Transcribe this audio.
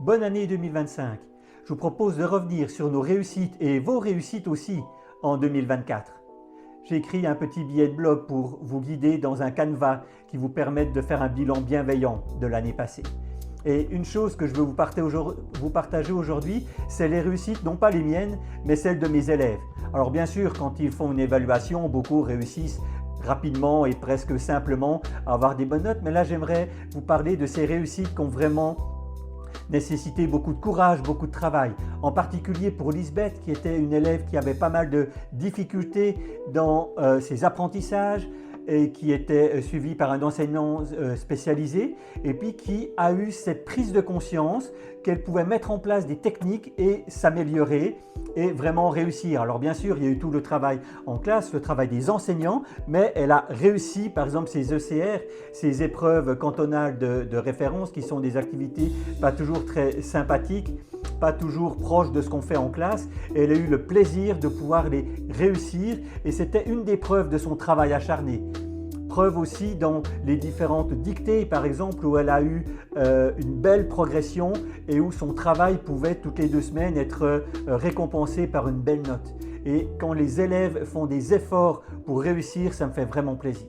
Bonne année 2025. Je vous propose de revenir sur nos réussites et vos réussites aussi en 2024. J'ai écrit un petit billet de blog pour vous guider dans un canevas qui vous permette de faire un bilan bienveillant de l'année passée. Et une chose que je veux vous partager aujourd'hui, c'est les réussites, non pas les miennes, mais celles de mes élèves. Alors bien sûr, quand ils font une évaluation, beaucoup réussissent rapidement et presque simplement à avoir des bonnes notes, mais là j'aimerais vous parler de ces réussites qui ont vraiment nécessité beaucoup de courage, beaucoup de travail. En particulier pour Lisbeth, qui était une élève qui avait pas mal de difficultés dans ses apprentissages et qui était suivie par un enseignant spécialisé et puis qui a eu cette prise de conscience qu'elle pouvait mettre en place des techniques et s'améliorer et vraiment réussir. Alors bien sûr, il y a eu tout le travail en classe, le travail des enseignants, mais elle a réussi par exemple ces ECR, ces épreuves cantonales de référence qui sont des activités pas toujours très sympathiques, pas toujours proches de ce qu'on fait en classe. Elle a eu le plaisir de pouvoir les réussir et c'était une des preuves de son travail acharné. Preuve aussi dans les différentes dictées, par exemple, où elle a eu une belle progression et où son travail pouvait toutes les 2 semaines être récompensé par une belle note. Et quand les élèves font des efforts pour réussir, ça me fait vraiment plaisir.